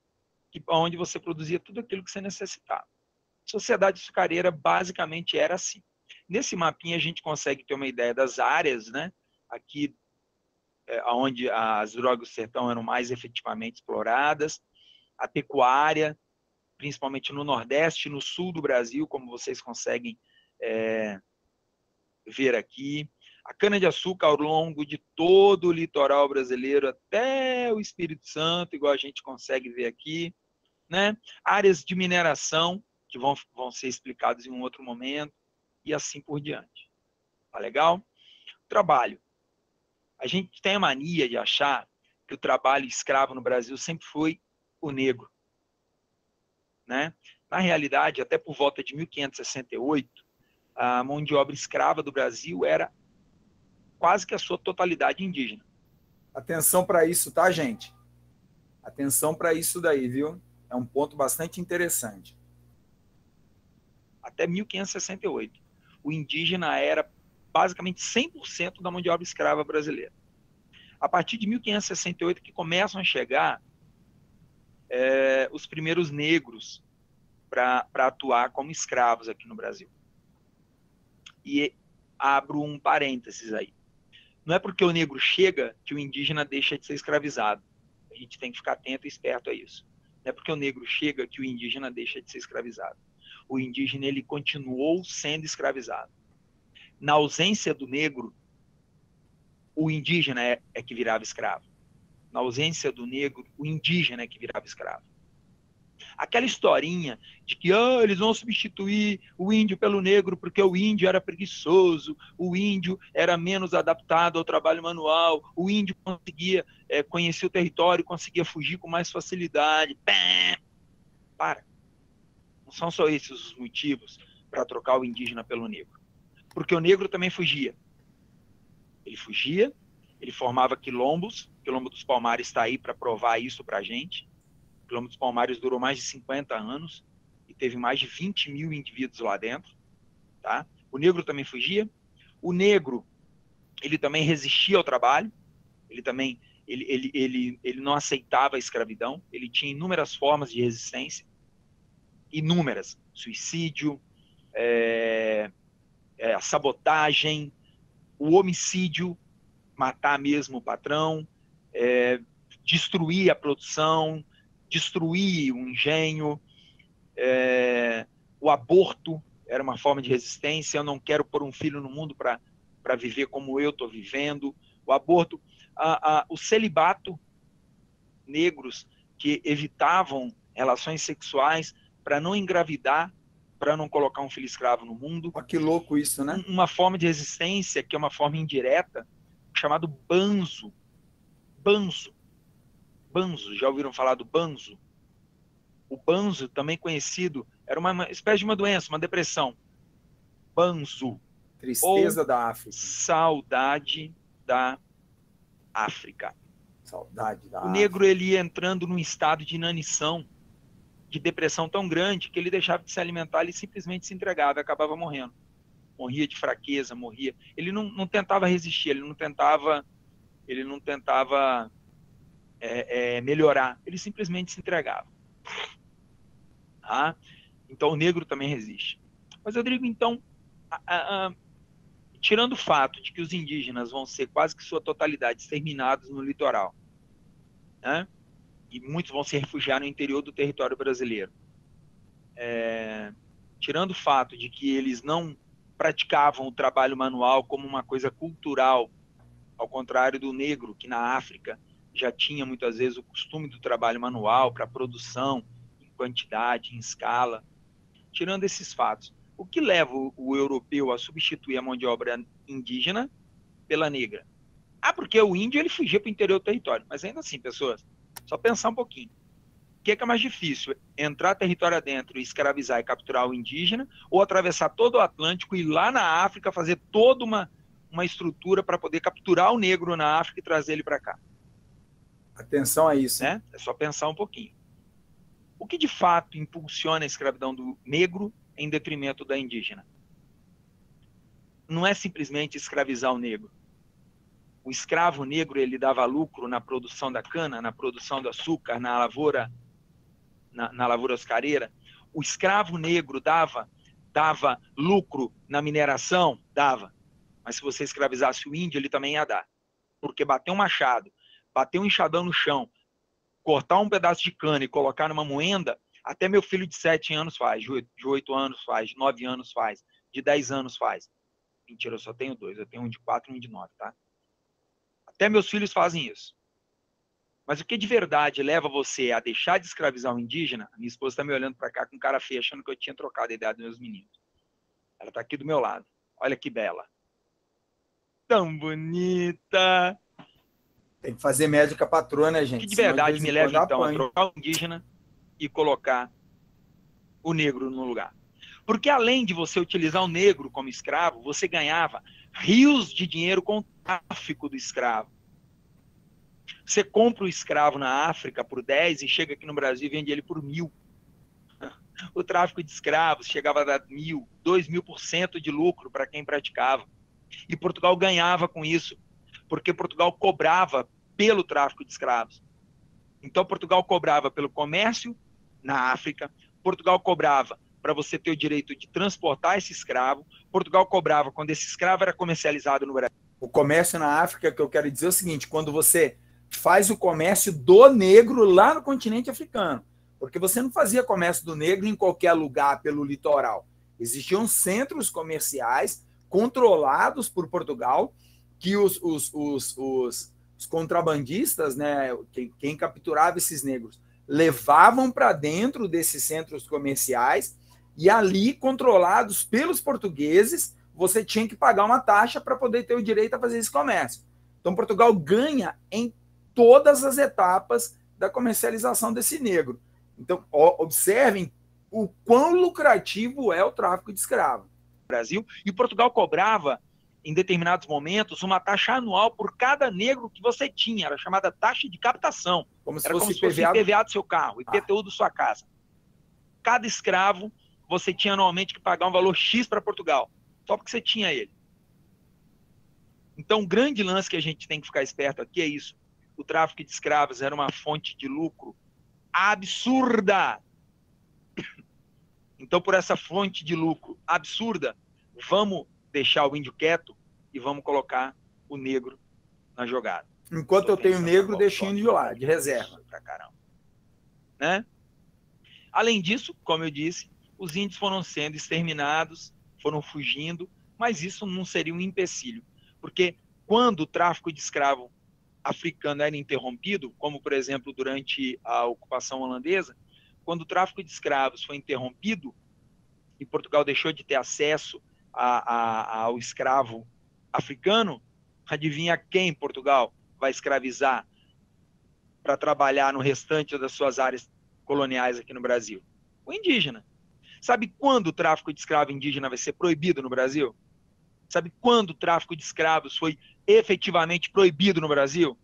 onde você produzia tudo aquilo que você necessitava. A sociedade açucareira basicamente era assim. Nesse mapinha a gente consegue ter uma ideia das áreas, né? Aqui, onde as drogas do sertão eram mais efetivamente exploradas, a pecuária, principalmente no Nordeste e no Sul do Brasil, como vocês conseguem ver aqui. A cana-de-açúcar ao longo de todo o litoral brasileiro até o Espírito Santo, igual a gente consegue ver aqui, né? Áreas de mineração, que vão ser explicadas em um outro momento, e assim por diante. Tá legal? Trabalho. A gente tem a mania de achar que o trabalho escravo no Brasil sempre foi o negro, né? Na realidade, até por volta de 1568, a mão de obra escrava do Brasil era quase que a sua totalidade indígena. Atenção para isso, tá, gente? Atenção para isso daí, viu? É um ponto bastante interessante. Até 1568. O indígena era basicamente 100% da mão de obra escrava brasileira. A partir de 1568 que começam a chegar os primeiros negros para atuar como escravos aqui no Brasil. E abro um parênteses aí. Não é porque o negro chega que o indígena deixa de ser escravizado. A gente tem que ficar atento e esperto a isso. Não é porque o negro chega que o indígena deixa de ser escravizado. O indígena ele continuou sendo escravizado. Na ausência do negro, o indígena é que virava escravo. Na ausência do negro, o indígena é que virava escravo. Aquela historinha de que eles vão substituir o índio pelo negro porque o índio era preguiçoso, o índio era menos adaptado ao trabalho manual, o índio conseguia conhecer o território, conseguia fugir com mais facilidade. Para. Não são só esses os motivos para trocar o indígena pelo negro. Porque o negro também fugia. Ele fugia, ele formava quilombos, o Quilombo dos Palmares está aí para provar isso para a gente. O Quilombo dos Palmares durou mais de 50 anos e teve mais de 20 mil indivíduos lá dentro. Tá? O negro também fugia. O negro, ele também resistia ao trabalho, ele também ele não aceitava a escravidão, ele tinha inúmeras formas de resistência, inúmeras, suicídio, a sabotagem, o homicídio, matar mesmo o patrão, destruir a produção, destruir o engenho, o aborto era uma forma de resistência. Eu não quero pôr um filho no mundo para viver como eu estou vivendo. O aborto, o celibato, negros que evitavam relações sexuais para não engravidar, para não colocar um filho escravo no mundo. Olha que louco isso, né? Uma forma de resistência que é uma forma indireta, chamado banzo. Banzo. Banzo, já ouviram falar do banzo? O banzo, também conhecido, era uma espécie de uma doença, uma depressão. Banzo. Tristeza da África. Saudade da África. Saudade da África. O negro ele ia entrando num estado de inanição, de depressão tão grande que ele deixava de se alimentar, ele simplesmente se entregava e acabava morrendo. morria de fraqueza, morria. Ele não tentava resistir, ele não tentava melhorar, ele simplesmente se entregava. Tá? Então o negro também resiste. Mas, Rodrigo, então, tirando o fato de que os indígenas vão ser quase que sua totalidade exterminados no litoral, né? E muitos vão se refugiar no interior do território brasileiro, tirando o fato de que eles não praticavam o trabalho manual como uma coisa cultural, ao contrário do negro, que na África já tinha muitas vezes o costume do trabalho manual para produção, em quantidade, em escala. Tirando esses fatos, o que leva o europeu a substituir a mão de obra indígena pela negra? Porque o índio ele fugia para o interior do território. Mas ainda assim, pessoas, só pensar um pouquinho. O que é mais difícil? Entrar território adentro e escravizar e capturar o indígena, ou atravessar todo o Atlântico e ir lá na África fazer toda uma estrutura para poder capturar o negro na África e trazer ele para cá? Atenção a isso. Né? É só pensar um pouquinho. O que de fato impulsiona a escravidão do negro em detrimento da indígena? Não é simplesmente escravizar o negro. O escravo negro ele dava lucro na produção da cana, na produção do açúcar, na lavoura açucareira. O escravo negro dava lucro na mineração? Dava. Mas se você escravizasse o índio, ele também ia dar. Porque bater um machado, bater um enxadão no chão, cortar um pedaço de cana e colocar numa moenda, até meu filho de 7 anos faz, de 8 anos faz, de 9 anos faz, de 10 anos faz. Mentira, eu só tenho 2. Eu tenho um de 4 e um de 9, tá? Até meus filhos fazem isso. Mas o que de verdade leva você a deixar de escravizar o indígena? A minha esposa está me olhando para cá com cara feia, achando que eu tinha trocado a ideia dos meus meninos. Ela está aqui do meu lado. Olha que bela. Tão bonita. Tem que fazer médica patroa, né, gente? Que de verdade me leva, então, a apanho. trocar o indígena e colocar o negro no lugar. Porque além de você utilizar o negro como escravo, você ganhava rios de dinheiro com o tráfico do escravo. Você compra o escravo na África por 10 e chega aqui no Brasil e vende ele por 1.000. O tráfico de escravos chegava a dar 1.000, 2.000% de lucro para quem praticava. E Portugal ganhava com isso, porque Portugal cobrava pelo tráfico de escravos. Então Portugal cobrava pelo comércio na África, Portugal cobrava para você ter o direito de transportar esse escravo, Portugal cobrava quando esse escravo era comercializado no Brasil. O comércio na África, que eu quero dizer é o seguinte, quando você faz o comércio do negro lá no continente africano, porque você não fazia comércio do negro em qualquer lugar pelo litoral. Existiam centros comerciais controlados por Portugal, que os contrabandistas, né, quem capturava esses negros, levavam para dentro desses centros comerciais e ali, controlados pelos portugueses, você tinha que pagar uma taxa para poder ter o direito a fazer esse comércio. Então, Portugal ganha em todas as etapas da comercialização desse negro. Então, observem o quão lucrativo é o tráfico de escravo. Brasil, e Portugal cobrava, em determinados momentos, uma taxa anual por cada negro que você tinha, era chamada taxa de captação. Como se era fosse como se fosse IPVA do seu carro, IPTU da sua casa. Cada escravo, você tinha anualmente que pagar um valor X para Portugal, só porque você tinha ele. Então, o grande lance que a gente tem que ficar esperto aqui é isso. O tráfico de escravos era uma fonte de lucro absurda. Então, por essa fonte de lucro absurda, vamos deixar o índio quieto e vamos colocar o negro na jogada. Enquanto eu tenho negro, deixo o índio de lado, de reserva. Pra caramba. Né? Além disso, como eu disse, os índios foram sendo exterminados, foram fugindo, mas isso não seria um empecilho. Porque quando o tráfico de escravo africano era interrompido, como, por exemplo, durante a ocupação holandesa, quando o tráfico de escravos foi interrompido e Portugal deixou de ter acesso ao escravo africano, adivinha quem Portugal vai escravizar para trabalhar no restante das suas áreas coloniais aqui no Brasil? O indígena. Sabe quando o tráfico de escravo indígena vai ser proibido no Brasil? Sabe quando o tráfico de escravos foi efetivamente proibido no Brasil?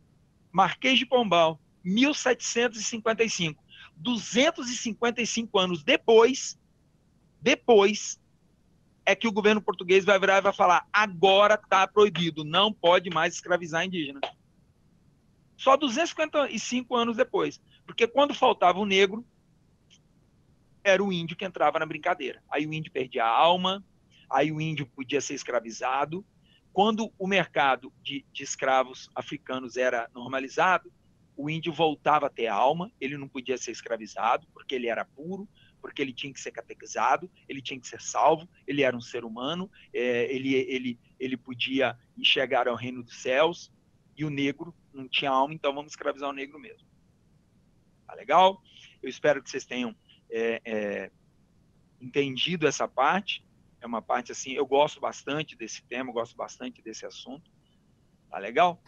Marquês de Pombal, 1755. 255 anos depois é que o governo português vai virar e vai falar: agora está proibido, não pode mais escravizar indígena. Só 255 anos depois. Porque quando faltava o negro, era o índio que entrava na brincadeira. Aí o índio perdia a alma, aí o índio podia ser escravizado. Quando o mercado de escravos africanos era normalizado, o índio voltava a ter alma, ele não podia ser escravizado, porque ele era puro, porque ele tinha que ser catequizado, ele tinha que ser salvo, ele era um ser humano, ele podia chegar ao reino dos céus, e o negro não tinha alma, então vamos escravizar o negro mesmo. Tá legal? Eu espero que vocês tenham entendido essa parte. É uma parte assim, eu gosto bastante desse tema, eu gosto bastante desse assunto. Tá legal?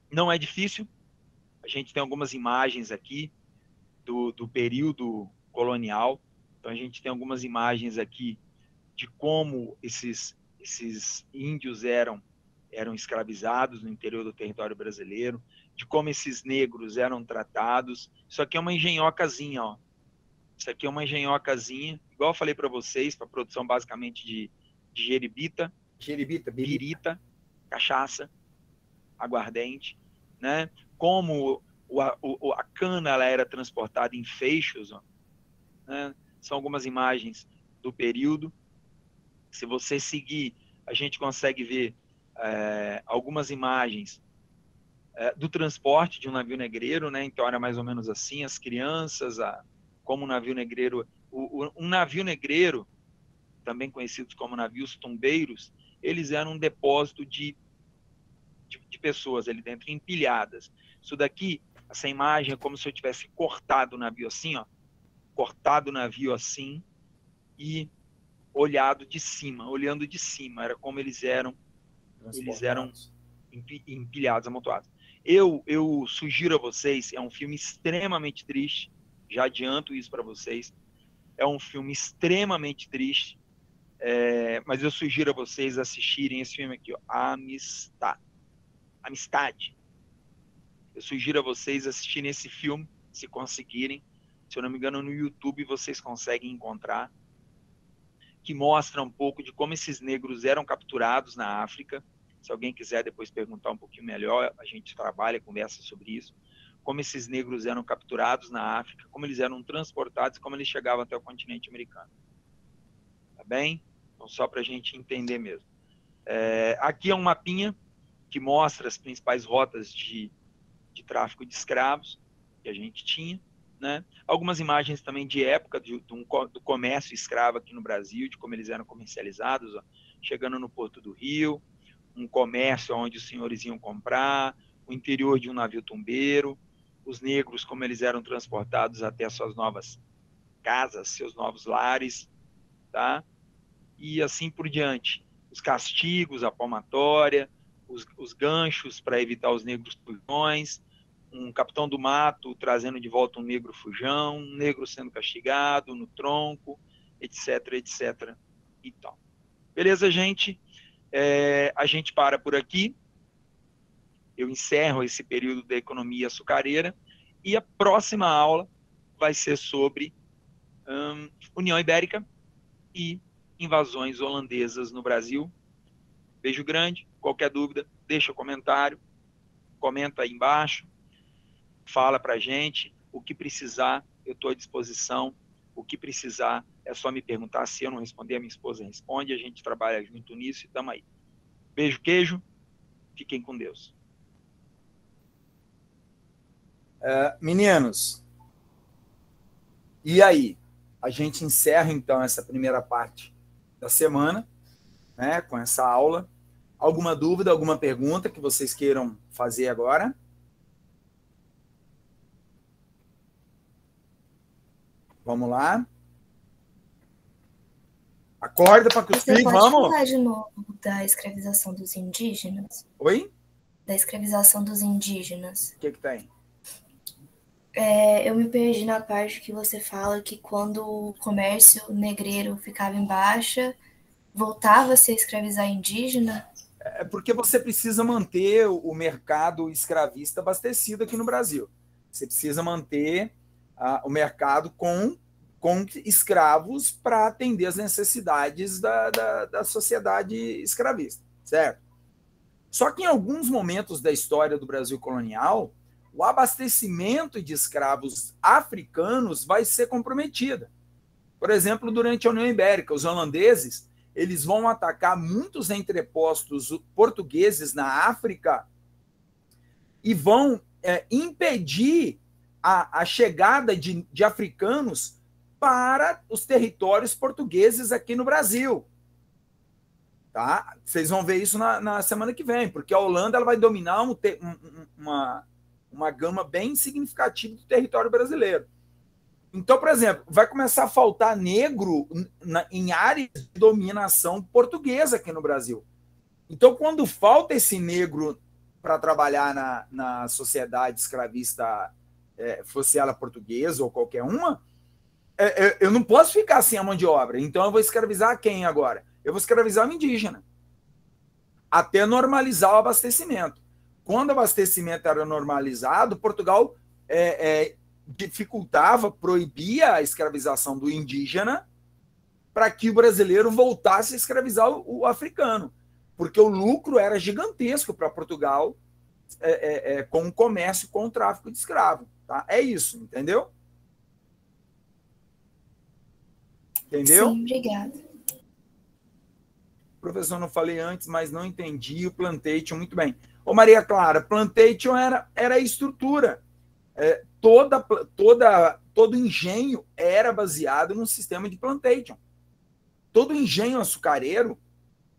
Não é difícil. A gente tem algumas imagens aqui do período colonial. Então, a gente tem algumas imagens aqui de como esses índios eram escravizados no interior do território brasileiro, de como esses negros eram tratados. Isso aqui é uma engenhocazinha, ó. Isso aqui é uma engenhocazinha, igual eu falei para vocês, para produção basicamente de jeribita, birita, cachaça, aguardente, né? Como a cana ela era transportada em feixes, ó, né? São algumas imagens do período. Se você seguir, a gente consegue ver algumas imagens do transporte de um navio negreiro, né? Então era mais ou menos assim, as crianças, como um navio negreiro, um navio negreiro, também conhecidos como navios tumbeiros, eles eram um depósito de pessoas ali dentro, empilhadas. Isso daqui, essa imagem é como se eu tivesse cortado o navio assim, ó, cortado o navio assim e olhando de cima, era como eles eram empilhados, amontoados. Eu sugiro a vocês, é um filme extremamente triste, já adianto isso para vocês, é um filme extremamente triste, mas eu sugiro a vocês assistirem esse filme aqui, ó, Amistade. Eu sugiro a vocês assistirem esse filme, se conseguirem. Se eu não me engano, no YouTube vocês conseguem encontrar, que mostra um pouco de como esses negros eram capturados na África. Se alguém quiser depois perguntar um pouquinho melhor, a gente trabalha, conversa sobre isso. Como esses negros eram capturados na África, como eles eram transportados, como eles chegavam até o continente americano. Tá bem? Então, só para a gente entender mesmo. Aqui é um mapinha que mostra as principais rotas de tráfico de escravos que a gente tinha, né? Algumas imagens também de época do comércio escravo aqui no Brasil, de como eles eram comercializados, ó, chegando no Porto do Rio, um comércio onde os senhores iam comprar, o interior de um navio tumbeiro, os negros, como eles eram transportados até as suas novas casas, seus novos lares, tá? E assim por diante. Os castigos, a palmatória, os ganchos para evitar os negros fujões, um capitão do mato trazendo de volta um negro fujão, um negro sendo castigado no tronco, etc, etc e tal. Beleza, gente? A gente para por aqui. Eu encerro esse período da economia açucareira e a próxima aula vai ser sobre União Ibérica e invasões holandesas no Brasil. Beijo grande. Qualquer dúvida, deixa o comentário, comenta aí embaixo, fala pra gente. O que precisar, eu estou à disposição. O que precisar, é só me perguntar. Se eu não responder, a minha esposa responde. A gente trabalha junto nisso e estamos aí. Beijo, queijo. Fiquem com Deus. Meninos, e aí? A gente encerra, então, essa primeira parte da semana, né, com essa aula. Alguma dúvida, alguma pergunta que vocês queiram fazer agora? Vamos lá. Acorda para cuspir, vamos. Você pode falar de novo da escravização dos indígenas? Oi? Da escravização dos indígenas. O que tem? Eu me perdi na parte que você fala que quando o comércio negreiro ficava em baixa, voltava a se escravizar indígena? É porque você precisa manter o mercado escravista abastecido aqui no Brasil. Você precisa manter o mercado com com escravos para atender as necessidades da sociedade escravista, certo? Só que em alguns momentos da história do Brasil colonial, o abastecimento de escravos africanos vai ser comprometido. Por exemplo, durante a União Ibérica, os holandeses eles vão atacar muitos entrepostos portugueses na África e vão impedir a chegada de africanos para os territórios portugueses aqui no Brasil. Tá? Vocês vão ver isso na semana que vem, porque a Holanda ela vai dominar uma gama bem significativa do território brasileiro. Então, por exemplo, vai começar a faltar negro em áreas de dominação portuguesa aqui no Brasil. Então, quando falta esse negro para trabalhar na sociedade escravista, fosse ela portuguesa ou qualquer uma, eu não posso ficar sem a mão de obra. Então, eu vou escravizar quem agora? Eu vou escravizar o indígena, até normalizar o abastecimento. Quando o abastecimento era normalizado, Portugal dificultava, proibia a escravização do indígena para que o brasileiro voltasse a escravizar o africano, porque o lucro era gigantesco para Portugal com o comércio, com o tráfico de escravo. Tá? É isso, entendeu? Entendeu? Sim, obrigada. Professor, não falei antes, mas não entendi o plantation muito bem. Ô Maria Clara, plantation era a estrutura. Todo engenho era baseado num sistema de plantation. Todo engenho açucareiro,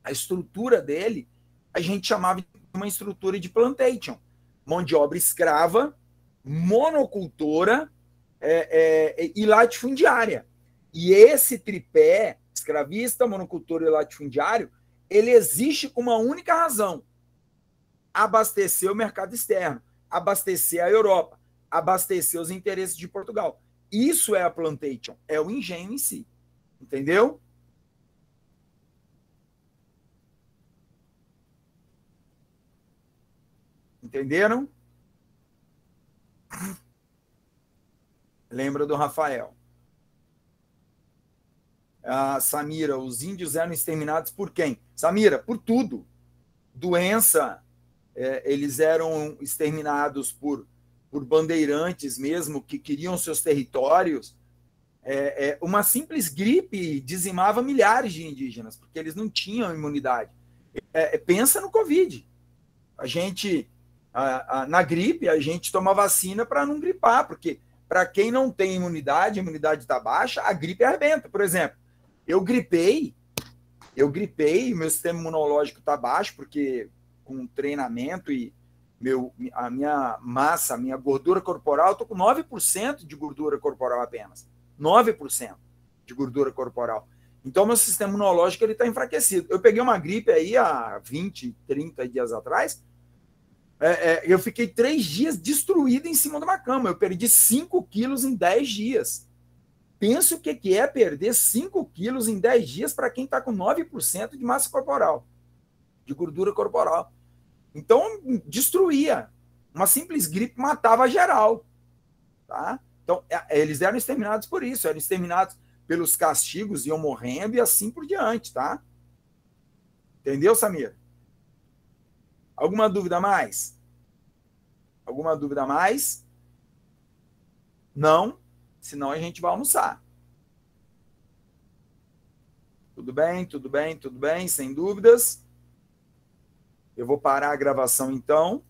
a estrutura dele, a gente chamava de uma estrutura de plantation. Mão de obra escrava, monocultora e latifundiária. E esse tripé, escravista, monocultor e latifundiário, ele existe com uma única razão: abastecer o mercado externo, abastecer a Europa, abastecer os interesses de Portugal. Isso é a plantation, é o engenho em si. Entendeu? Entenderam? Lembra do Rafael. Samira, os índios eram exterminados por quem? Samira, por tudo. Doença, eles eram exterminados por bandeirantes mesmo, que queriam seus territórios. Uma simples gripe dizimava milhares de indígenas, porque eles não tinham imunidade. Pensa no Covid. A gente, na gripe, a gente toma vacina para não gripar, porque para quem não tem imunidade, a imunidade está baixa, a gripe arrebenta. Por exemplo, eu gripei, meu sistema imunológico está baixo, porque com treinamento e a minha massa, a minha gordura corporal, eu estou com 9% de gordura corporal apenas. 9% de gordura corporal. Então, meu sistema imunológico está enfraquecido. Eu peguei uma gripe aí há 20, 30 dias atrás, eu fiquei 3 dias destruído em cima de uma cama. Eu perdi 5 quilos em 10 dias. Pensa o que é perder 5 quilos em 10 dias para quem está com 9% de massa corporal, de gordura corporal. Então, destruía. Uma simples gripe matava geral. Tá? Então, eles eram exterminados por isso, eram exterminados pelos castigos, iam morrendo e assim por diante. Tá? Entendeu, Samir? Alguma dúvida a mais? Alguma dúvida a mais? Não? Senão a gente vai almoçar. Tudo bem, tudo bem, tudo bem, sem dúvidas. Eu vou parar a gravação então.